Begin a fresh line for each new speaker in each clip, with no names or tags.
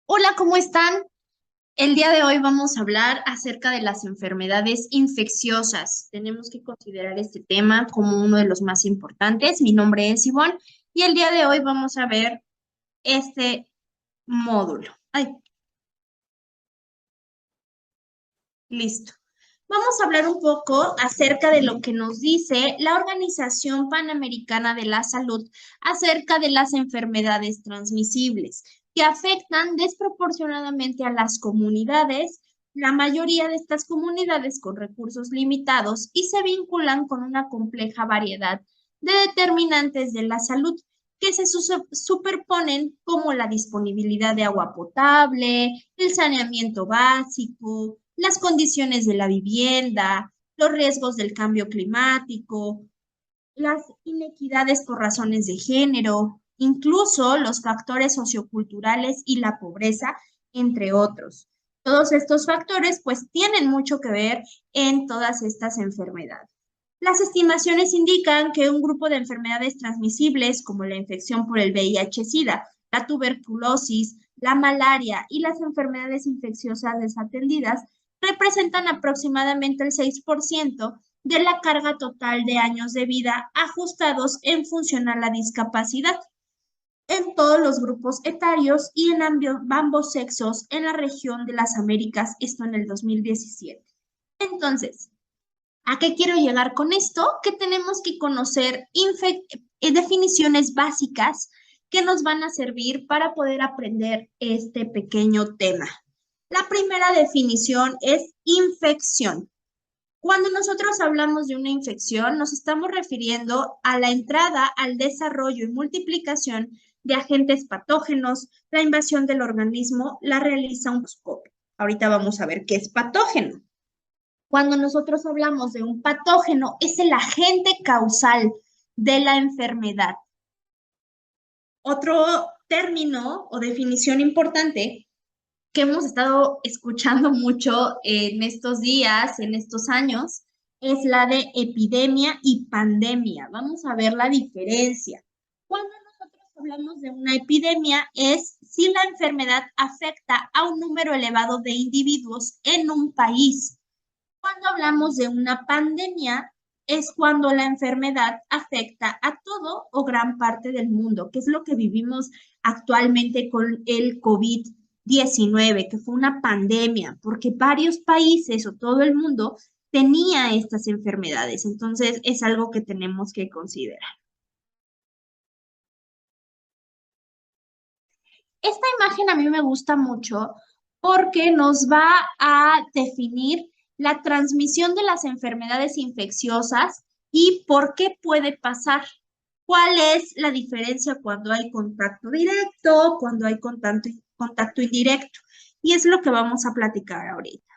Hola, ¿cómo están? El día de hoy vamos a hablar acerca de las enfermedades infecciosas. Tenemos que considerar este tema como uno de los más importantes. Mi nombre es Ivonne y el día de hoy vamos a ver este módulo. Ay, listo. Vamos a hablar un poco acerca de lo que nos dice la Organización Panamericana de la Salud acerca de las enfermedades transmisibles que afectan desproporcionadamente a las comunidades, la mayoría de estas comunidades con recursos limitados y se vinculan con una compleja variedad de determinantes de la salud que se superponen como la disponibilidad de agua potable, el saneamiento básico, las condiciones de la vivienda, los riesgos del cambio climático, las inequidades por razones de género, incluso los factores socioculturales y la pobreza, entre otros. Todos estos factores pues tienen mucho que ver en todas estas enfermedades. Las estimaciones indican que un grupo de enfermedades transmisibles como la infección por el VIH-Sida, la tuberculosis, la malaria y las enfermedades infecciosas desatendidas representan aproximadamente el 6% de la carga total de años de vida ajustados en función a la discapacidad en todos los grupos etarios y en ambos sexos en la región de las Américas, esto en el 2017. Entonces, ¿a qué quiero llegar con esto? Que tenemos que conocer definiciones básicas que nos van a servir para poder aprender este pequeño tema. La primera definición es infección. Cuando nosotros hablamos de una infección, nos estamos refiriendo a la entrada, al desarrollo y multiplicación de agentes patógenos. La invasión del organismo la realiza un microscopio. Ahorita vamos a ver qué es patógeno. Cuando nosotros hablamos de un patógeno, es el agente causal de la enfermedad. Otro término o definición importante que hemos estado escuchando mucho en estos días, en estos años, es la de epidemia y pandemia. Vamos a ver la diferencia. Cuando nosotros hablamos de una epidemia es si la enfermedad afecta a un número elevado de individuos en un país. Cuando hablamos de una pandemia, es cuando la enfermedad afecta a todo o gran parte del mundo, que es lo que vivimos actualmente con el COVID-19, que fue una pandemia, porque varios países o todo el mundo tenía estas enfermedades. Entonces, es algo que tenemos que considerar. Esta imagen a mí me gusta mucho porque nos va a definir la transmisión de las enfermedades infecciosas y por qué puede pasar. ¿Cuál es la diferencia cuando hay contacto directo, cuando hay contacto indirecto? Y es lo que vamos a platicar ahorita.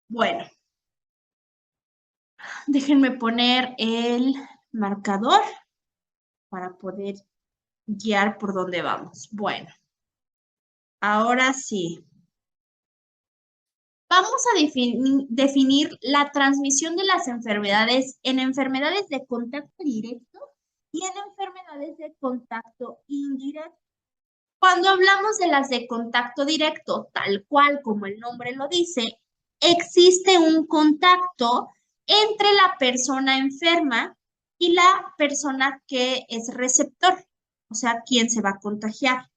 Bueno, déjenme poner el marcador para poder guiar por dónde vamos. Bueno, ahora sí. Vamos a definir la transmisión de las enfermedades en enfermedades de contacto directo y en enfermedades de contacto indirecto. Cuando hablamos de las de contacto directo, tal cual como el nombre lo dice, existe un contacto entre la persona enferma y la persona que es receptor, o sea, quien se va a contagiar.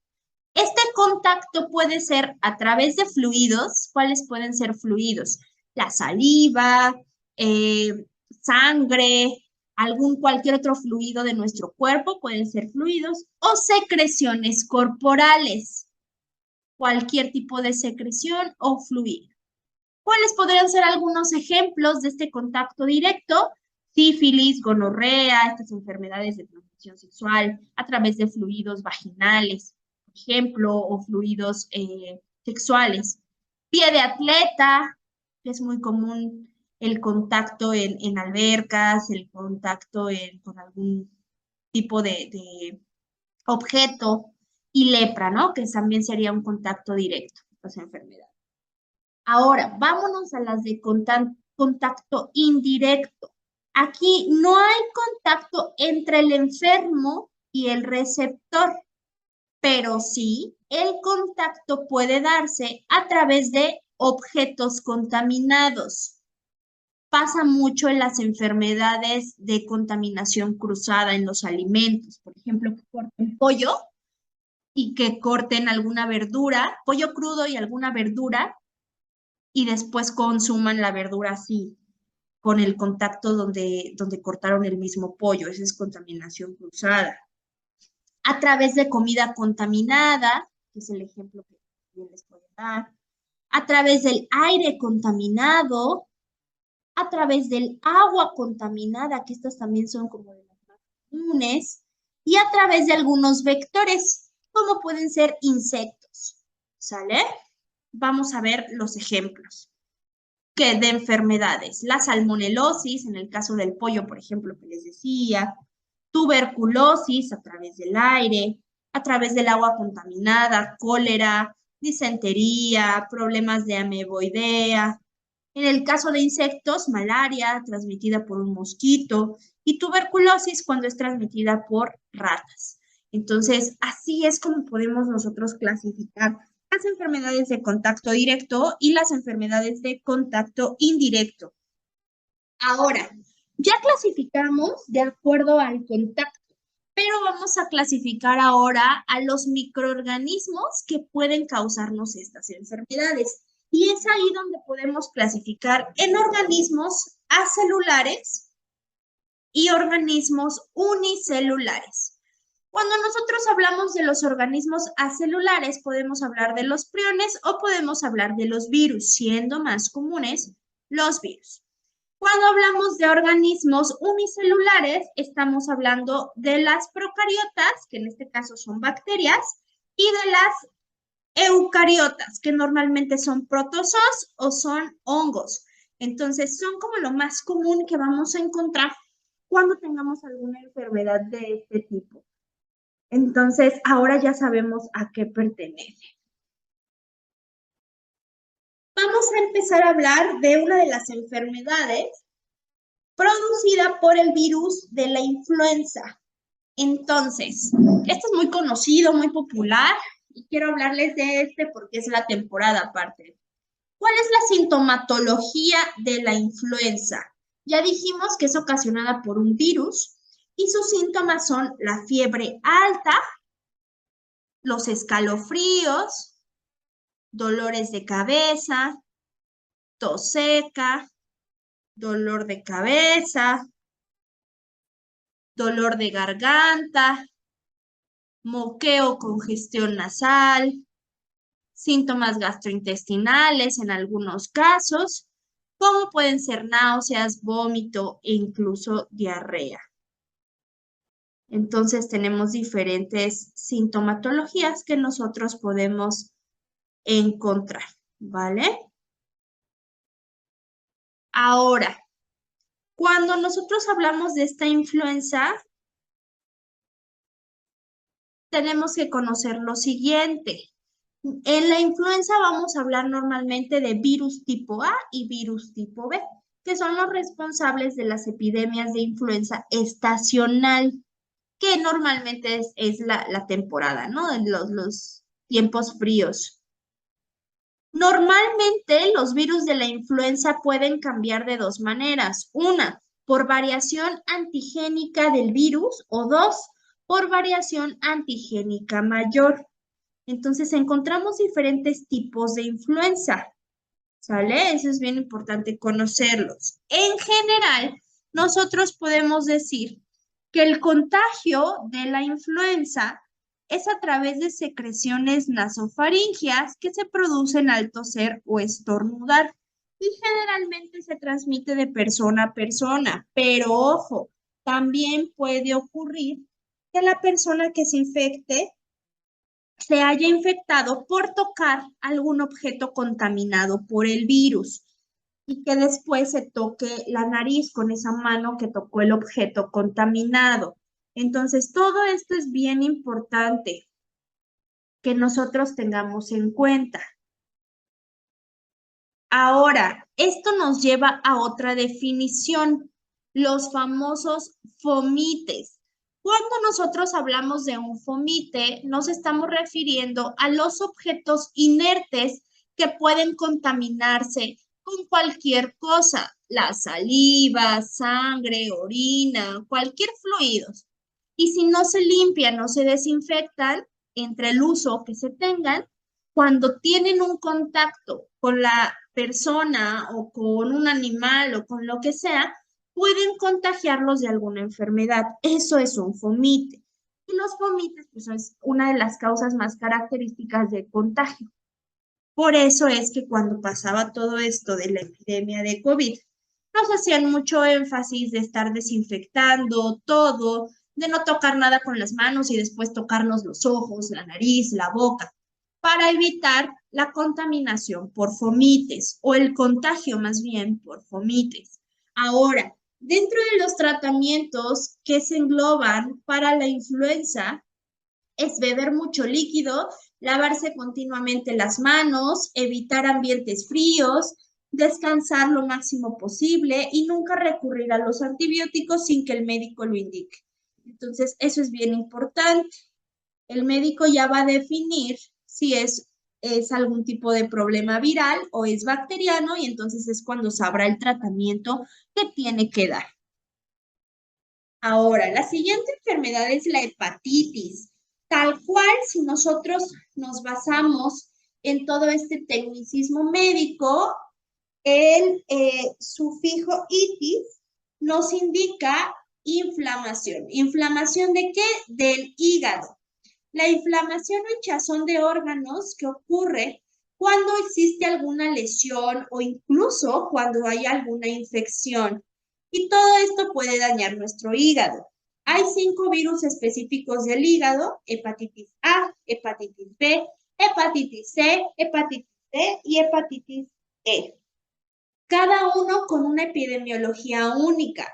Este contacto puede ser a través de fluidos. ¿Cuáles pueden ser fluidos? La saliva, sangre, cualquier otro fluido de nuestro cuerpo pueden ser fluidos o secreciones corporales, cualquier tipo de secreción o fluido. ¿Cuáles podrían ser algunos ejemplos de este contacto directo? Sífilis, gonorrea, estas enfermedades de transmisión sexual a través de fluidos vaginales, por ejemplo, o fluidos sexuales. Pie de atleta, que es muy común el contacto en albercas, el contacto con algún tipo de objeto, y lepra, ¿no? Que también sería un contacto directo, esa enfermedad. Ahora, vámonos a las de contacto indirecto. Aquí no hay contacto entre el enfermo y el receptor, pero sí, el contacto puede darse a través de objetos contaminados. Pasa mucho en las enfermedades de contaminación cruzada en los alimentos, por ejemplo, que corten pollo y que corten alguna verdura, pollo crudo y alguna verdura, y después consuman la verdura así, con el contacto donde cortaron el mismo pollo. Esa es contaminación cruzada. A través de comida contaminada, que es el ejemplo que yo les voy a dar, a través del aire contaminado, a través del agua contaminada, que estas también son como de las más comunes, y a través de algunos vectores, como pueden ser insectos. ¿Sale? Vamos a ver los ejemplos que de enfermedades. La salmonelosis, en el caso del pollo, por ejemplo, que les decía, tuberculosis a través del aire, a través del agua contaminada, cólera, disentería, problemas de ameboidea. En el caso de insectos, malaria transmitida por un mosquito y tuberculosis cuando es transmitida por ratas. Entonces, así es como podemos nosotros clasificar las enfermedades de contacto directo y las enfermedades de contacto indirecto. Ahora, ya clasificamos de acuerdo al contacto, pero vamos a clasificar ahora a los microorganismos que pueden causarnos estas enfermedades. Y es ahí donde podemos clasificar en organismos acelulares y organismos unicelulares. Cuando nosotros hablamos de los organismos acelulares, podemos hablar de los priones o podemos hablar de los virus, siendo más comunes los virus. Cuando hablamos de organismos unicelulares, estamos hablando de las procariotas, que en este caso son bacterias, y de las eucariotas, que normalmente son protozoos o son hongos. Entonces, son como lo más común que vamos a encontrar cuando tengamos alguna enfermedad de este tipo. Entonces, ahora ya sabemos a qué pertenece. Vamos a empezar a hablar de una de las enfermedades producida por el virus de la influenza. Entonces, este es muy conocido, muy popular, y quiero hablarles de este porque es la temporada aparte. ¿Cuál es la sintomatología de la influenza? Ya dijimos que es ocasionada por un virus y sus síntomas son la fiebre alta, los escalofríos, dolores de cabeza, tos seca, dolor de cabeza, dolor de garganta, moqueo, congestión nasal, síntomas gastrointestinales en algunos casos, como pueden ser náuseas, vómito e incluso diarrea. Entonces tenemos diferentes sintomatologías que nosotros podemos encontrar, ¿vale? Ahora, cuando nosotros hablamos de esta influenza, tenemos que conocer lo siguiente. En la influenza vamos a hablar normalmente de virus tipo A y virus tipo B, que son los responsables de las epidemias de influenza estacional, que normalmente es la temporada, ¿no? Los tiempos fríos. Normalmente los virus de la influenza pueden cambiar de dos maneras. Una, por variación antigénica del virus o dos, por variación antigénica mayor. Entonces encontramos diferentes tipos de influenza, ¿sale? Eso es bien importante conocerlos. En general, nosotros podemos decir que el contagio de la influenza es a través de secreciones nasofaringeas que se producen al toser o estornudar y generalmente se transmite de persona a persona, pero ojo, también puede ocurrir que la persona que se infecte se haya infectado por tocar algún objeto contaminado por el virus y que después se toque la nariz con esa mano que tocó el objeto contaminado. Entonces, todo esto es bien importante que nosotros tengamos en cuenta. Ahora, esto nos lleva a otra definición, los famosos fomites. Cuando nosotros hablamos de un fomite, nos estamos refiriendo a los objetos inertes que pueden contaminarse con cualquier cosa, la saliva, sangre, orina, cualquier fluido. Y si no se limpian, no se desinfectan entre el uso que se tengan, cuando tienen un contacto con la persona o con un animal o con lo que sea, pueden contagiarlos de alguna enfermedad. Eso es un fomite. Y los fomites, pues, es una de las causas más características de contagio. Por eso es que cuando pasaba todo esto de la epidemia de COVID, nos hacían mucho énfasis de estar desinfectando todo, de no tocar nada con las manos y después tocarnos los ojos, la nariz, la boca, para evitar la contaminación por fomites o el contagio más bien por fomites. Ahora, dentro de los tratamientos que se engloban para la influenza, es beber mucho líquido, lavarse continuamente las manos, evitar ambientes fríos, descansar lo máximo posible y nunca recurrir a los antibióticos sin que el médico lo indique. Entonces, eso es bien importante. El médico ya va a definir si es algún tipo de problema viral o es bacteriano y entonces es cuando sabrá el tratamiento que tiene que dar. Ahora, la siguiente enfermedad es la hepatitis. Tal cual, si nosotros nos basamos en todo este tecnicismo médico, el sufijo itis nos indica inflamación. ¿Inflamación de qué? Del hígado. La inflamación o hinchazón de órganos que ocurre cuando existe alguna lesión o incluso cuando hay alguna infección. Y todo esto puede dañar nuestro hígado. Hay 5 virus específicos del hígado: hepatitis A, hepatitis B, hepatitis C, hepatitis D y hepatitis E. Cada uno con una epidemiología única,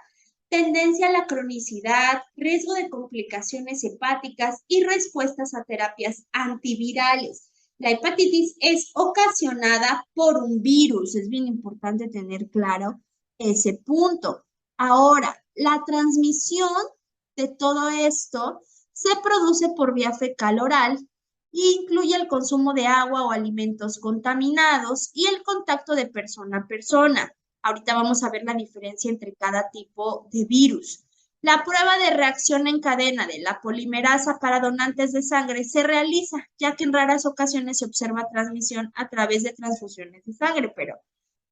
tendencia a la cronicidad, riesgo de complicaciones hepáticas y respuestas a terapias antivirales. La hepatitis es ocasionada por un virus, es bien importante tener claro ese punto. Ahora, la transmisión de todo esto se produce por vía fecal oral y incluye el consumo de agua o alimentos contaminados y el contacto de persona a persona. Ahorita vamos a ver la diferencia entre cada tipo de virus. La prueba de reacción en cadena de la polimerasa para donantes de sangre se realiza, ya que en raras ocasiones se observa transmisión a través de transfusiones de sangre, pero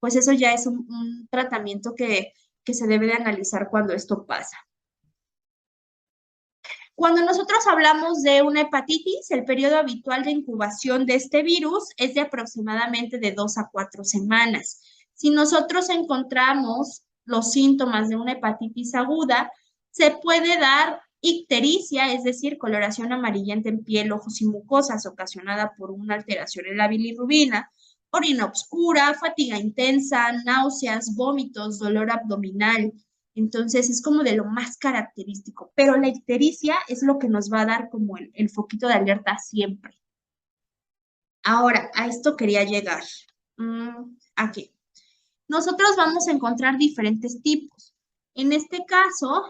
pues eso ya es un tratamiento que se debe de analizar cuando esto pasa. Cuando nosotros hablamos de una hepatitis, el periodo habitual de incubación de este virus es de aproximadamente de 2 a 4 semanas. Si nosotros encontramos los síntomas de una hepatitis aguda, se puede dar ictericia, es decir, coloración amarillenta en piel, ojos y mucosas ocasionada por una alteración en la bilirrubina, orina oscura, fatiga intensa, náuseas, vómitos, dolor abdominal. Entonces es como de lo más característico, pero la ictericia es lo que nos va a dar como el foquito de alerta siempre. Ahora, a esto quería llegar. Aquí. Nosotros vamos a encontrar diferentes tipos. En este caso,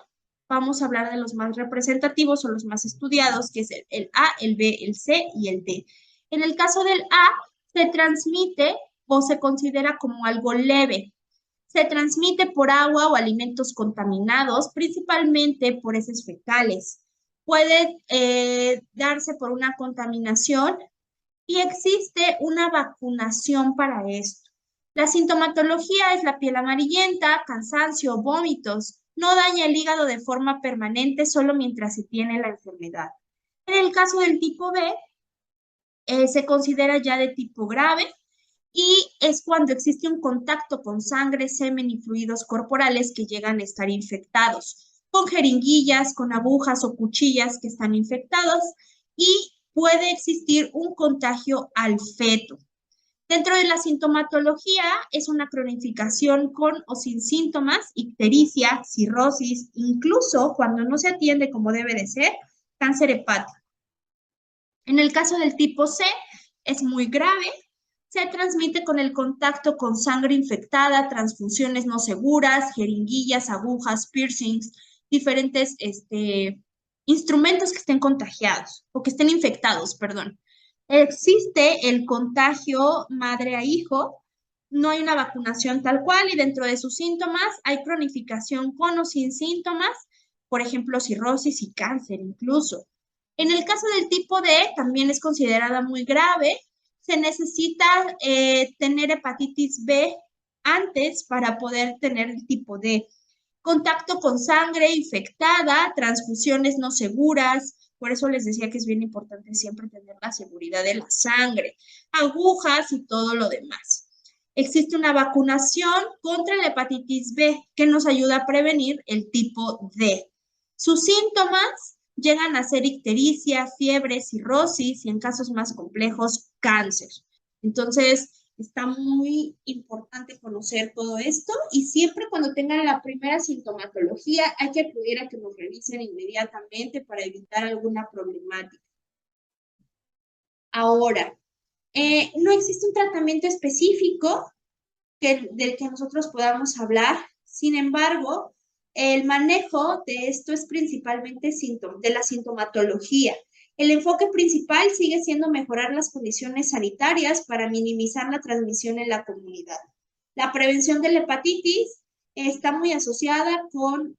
vamos a hablar de los más representativos o los más estudiados, que es el A, el B, el C y el D. En el caso del A, se transmite o se considera como algo leve. Se transmite por agua o alimentos contaminados, principalmente por heces fecales. Puede darse por una contaminación y existe una vacunación para esto. La sintomatología es la piel amarillenta, cansancio, vómitos. No daña el hígado de forma permanente solo mientras se tiene la enfermedad. En el caso del tipo B, se considera ya de tipo grave y es cuando existe un contacto con sangre, semen y fluidos corporales que llegan a estar infectados, con jeringuillas, con agujas o cuchillas que están infectados y puede existir un contagio al feto. Dentro de la sintomatología es una cronificación con o sin síntomas, ictericia, cirrosis, incluso cuando no se atiende como debe de ser, cáncer hepático. En el caso del tipo C es muy grave, se transmite con el contacto con sangre infectada, transfusiones no seguras, jeringuillas, agujas, piercings, diferentes instrumentos que estén contagiados o que estén infectados, perdón. Existe el contagio madre a hijo, no hay una vacunación tal cual y dentro de sus síntomas hay cronificación con o sin síntomas, por ejemplo, cirrosis y cáncer incluso. En el caso del tipo D, también es considerada muy grave. Se necesita tener hepatitis B antes para poder tener el tipo D. Contacto con sangre infectada, transfusiones no seguras, por eso les decía que es bien importante siempre tener la seguridad de la sangre, agujas y todo lo demás. Existe una vacunación contra la hepatitis B que nos ayuda a prevenir el tipo D. Sus síntomas llegan a ser ictericia, fiebre, cirrosis y en casos más complejos, cáncer. Entonces, está muy importante conocer todo esto y siempre cuando tengan la primera sintomatología hay que acudir a que nos revisen inmediatamente para evitar alguna problemática. Ahora, no existe un tratamiento específico del que nosotros podamos hablar. Sin embargo, el manejo de esto es principalmente de la sintomatología. El enfoque principal sigue siendo mejorar las condiciones sanitarias para minimizar la transmisión en la comunidad. La prevención de la hepatitis está muy asociada con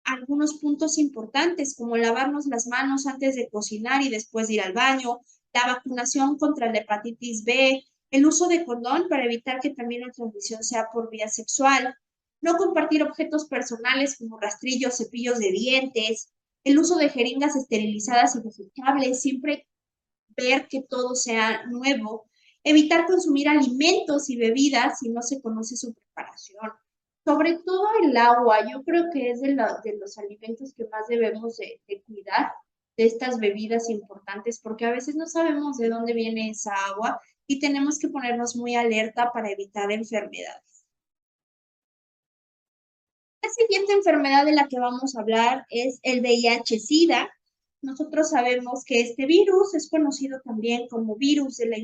algunos puntos importantes, como lavarnos las manos antes de cocinar y después de ir al baño, la vacunación contra la hepatitis B, el uso de condón para evitar que también la transmisión sea por vía sexual, no compartir objetos personales como rastrillos, cepillos de dientes, el uso de jeringas esterilizadas y desechables, siempre ver que todo sea nuevo, evitar consumir alimentos y bebidas si no se conoce su preparación. Sobre todo el agua, yo creo que es de los alimentos que más debemos de cuidar, de estas bebidas importantes, porque a veces no sabemos de dónde viene esa agua y tenemos que ponernos muy alerta para evitar enfermedades. La siguiente enfermedad de la que vamos a hablar es el VIH-Sida. Nosotros sabemos que este virus es conocido también como virus de la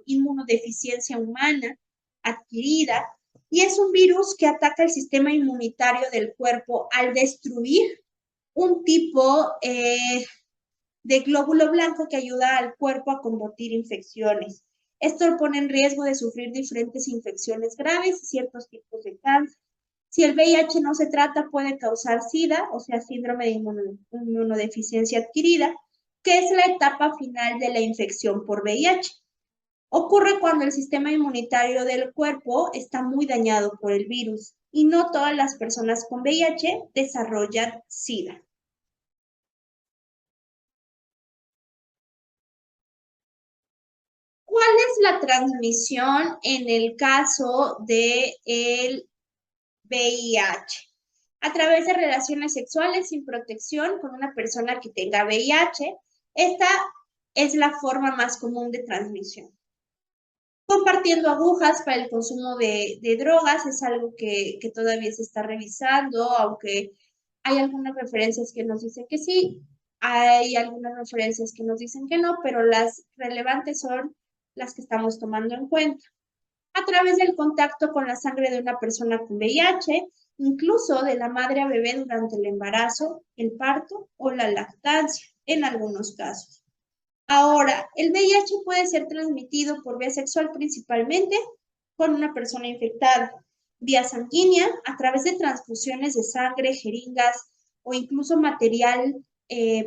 inmunodeficiencia humana adquirida y es un virus que ataca el sistema inmunitario del cuerpo al destruir un tipo de glóbulo blanco que ayuda al cuerpo a combatir infecciones. Esto pone en riesgo de sufrir diferentes infecciones graves y ciertos tipos de cáncer. Si el VIH no se trata, puede causar SIDA, o sea, síndrome de inmunodeficiencia adquirida, que es la etapa final de la infección por VIH. Ocurre cuando el sistema inmunitario del cuerpo está muy dañado por el virus y no todas las personas con VIH desarrollan SIDA. ¿Cuál es la transmisión en el caso del VIH? A través de relaciones sexuales sin protección con una persona que tenga VIH. Esta es la forma más común de transmisión. Compartiendo agujas para el consumo de drogas es algo que todavía se está revisando, aunque hay algunas referencias que nos dicen que sí, hay algunas referencias que nos dicen que no, pero las relevantes son las que estamos tomando en cuenta. A través del contacto con la sangre de una persona con VIH, incluso de la madre a bebé durante el embarazo, el parto o la lactancia, en algunos casos. Ahora, el VIH puede ser transmitido por vía sexual principalmente con una persona infectada, vía sanguínea, a través de transfusiones de sangre, jeringas o incluso material,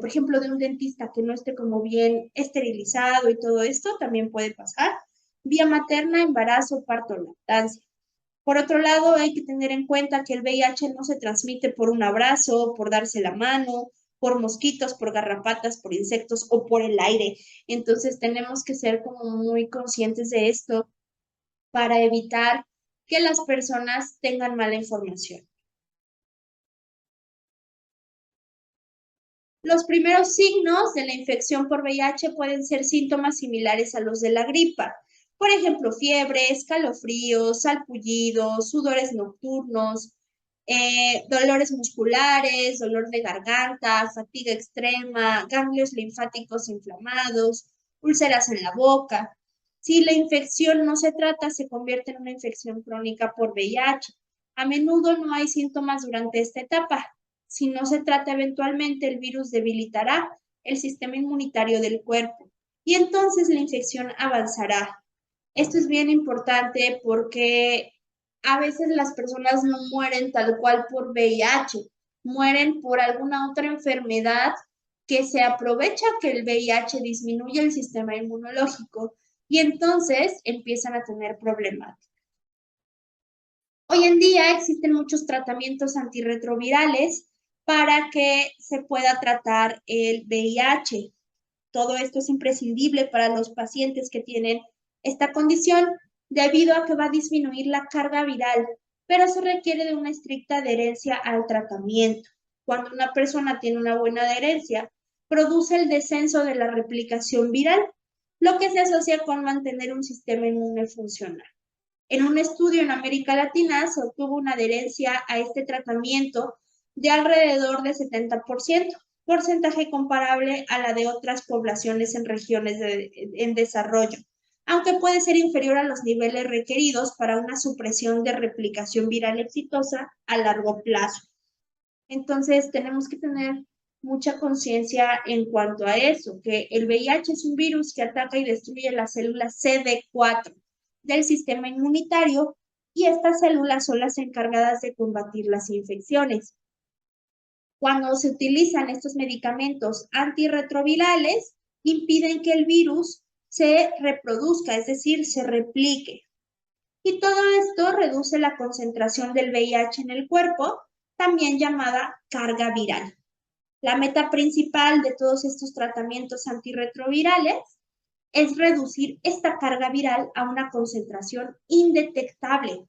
por ejemplo, de un dentista que no esté como bien esterilizado y todo esto, también puede pasar. Vía materna, embarazo, parto, lactancia. Por otro lado, hay que tener en cuenta que el VIH no se transmite por un abrazo, por darse la mano, por mosquitos, por garrapatas, por insectos o por el aire. Entonces tenemos que ser como muy conscientes de esto para evitar que las personas tengan mala información. Los primeros signos de la infección por VIH pueden ser síntomas similares a los de la gripa. Por ejemplo, fiebre, escalofríos, salpullidos, sudores nocturnos, dolores musculares, dolor de garganta, fatiga extrema, ganglios linfáticos inflamados, úlceras en la boca. Si la infección no se trata, se convierte en una infección crónica por VIH. A menudo no hay síntomas durante esta etapa. Si no se trata eventualmente, el virus debilitará el sistema inmunitario del cuerpo y entonces la infección avanzará. Esto es bien importante porque a veces las personas no mueren tal cual por VIH, mueren por alguna otra enfermedad que se aprovecha que el VIH disminuye el sistema inmunológico y entonces empiezan a tener problemas. Hoy en día existen muchos tratamientos antirretrovirales para que se pueda tratar el VIH. Todo esto es imprescindible para los pacientes que tienen esta condición debido a que va a disminuir la carga viral, pero se requiere de una estricta adherencia al tratamiento. Cuando una persona tiene una buena adherencia, produce el descenso de la replicación viral, lo que se asocia con mantener un sistema inmune funcional. En un estudio en América Latina se obtuvo una adherencia a este tratamiento de alrededor de 70%, porcentaje comparable a la de otras poblaciones en regiones en desarrollo, aunque puede ser inferior a los niveles requeridos para una supresión de replicación viral exitosa a largo plazo. Entonces, tenemos que tener mucha conciencia en cuanto a eso, que el VIH es un virus que ataca y destruye las células CD4 del sistema inmunitario y estas células son las encargadas de combatir las infecciones. Cuando se utilizan estos medicamentos antirretrovirales, impiden que el virus se reproduzca, es decir, se replique. Y todo esto reduce la concentración del VIH en el cuerpo, también llamada carga viral. La meta principal de todos estos tratamientos antirretrovirales es reducir esta carga viral a una concentración indetectable.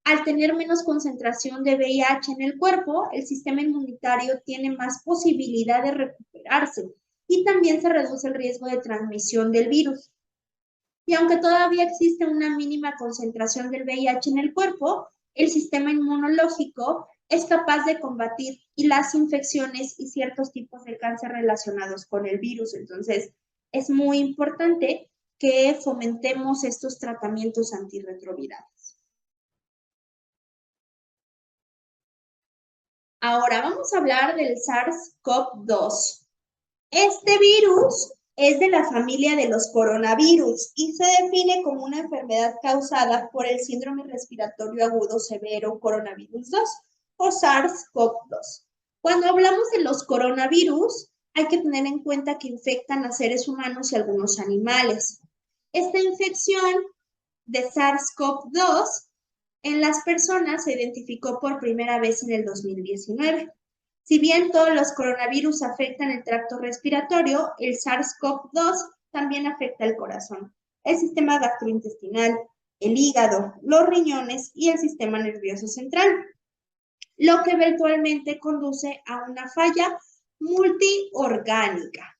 Al tener menos concentración de VIH en el cuerpo, el sistema inmunitario tiene más posibilidad de recuperarse y también se reduce el riesgo de transmisión del virus. Y aunque todavía existe una mínima concentración del VIH en el cuerpo, el sistema inmunológico es capaz de combatir las infecciones y ciertos tipos de cáncer relacionados con el virus. Entonces, es muy importante que fomentemos estos tratamientos antirretrovirales. Ahora vamos a hablar del SARS-CoV-2. Este virus es de la familia de los coronavirus y se define como una enfermedad causada por el síndrome respiratorio agudo severo coronavirus 2 o SARS-CoV-2. Cuando hablamos de los coronavirus, hay que tener en cuenta que infectan a seres humanos y algunos animales. Esta infección de SARS-CoV-2 en las personas se identificó por primera vez en el 2019. Si bien todos los coronavirus afectan el tracto respiratorio, el SARS-CoV-2 también afecta el corazón, el sistema gastrointestinal, el hígado, los riñones y el sistema nervioso central, lo que eventualmente conduce a una falla multiorgánica.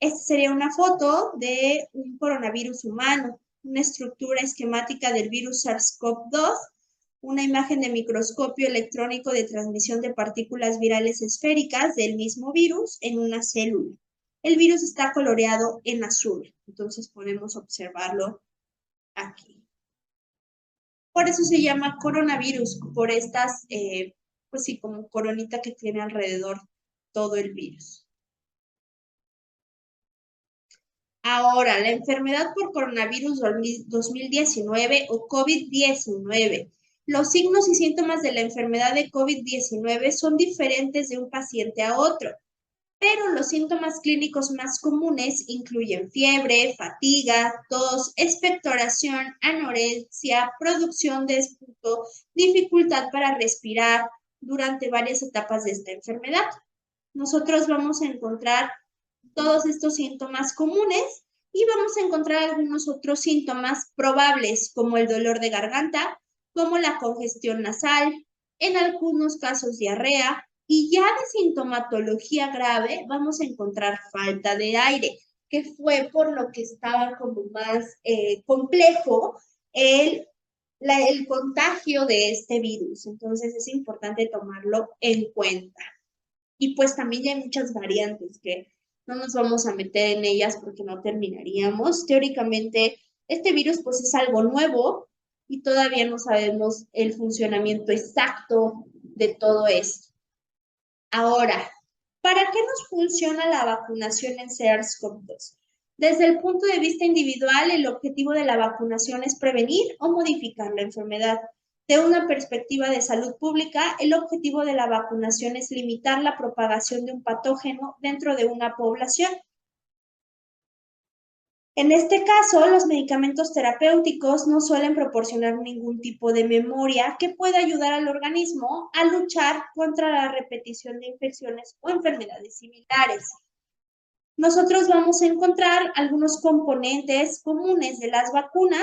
Esta sería una foto de un coronavirus humano, una estructura esquemática del virus SARS-CoV-2, una imagen de microscopio electrónico de transmisión de partículas virales esféricas del mismo virus en una célula. El virus está coloreado en azul, entonces podemos observarlo aquí. Por eso se llama coronavirus, por estas, pues sí, como coronita que tiene alrededor todo el virus. Ahora, la enfermedad por coronavirus 2019 o COVID-19. Los signos y síntomas de la enfermedad de COVID-19 son diferentes de un paciente a otro, pero los síntomas clínicos más comunes incluyen fiebre, fatiga, tos, expectoración, anorexia, producción de esputo, dificultad para respirar durante varias etapas de esta enfermedad. Nosotros vamos a encontrar todos estos síntomas comunes y vamos a encontrar algunos otros síntomas probables, como el dolor de garganta, como la congestión nasal, en algunos casos diarrea, y ya de sintomatología grave vamos a encontrar falta de aire, que fue por lo que estaba como más complejo el contagio de este virus. Entonces es importante tomarlo en cuenta. Y pues también ya hay muchas variantes que no nos vamos a meter en ellas porque no terminaríamos. Teóricamente, este virus pues es algo nuevo y todavía no sabemos el funcionamiento exacto de todo esto. Ahora, ¿para qué nos funciona la vacunación en SARS-CoV-2? Desde el punto de vista individual, el objetivo de la vacunación es prevenir o modificar la enfermedad. De una perspectiva de salud pública, el objetivo de la vacunación es limitar la propagación de un patógeno dentro de una población. En este caso, los medicamentos terapéuticos no suelen proporcionar ningún tipo de memoria que pueda ayudar al organismo a luchar contra la repetición de infecciones o enfermedades similares. Nosotros vamos a encontrar algunos componentes comunes de las vacunas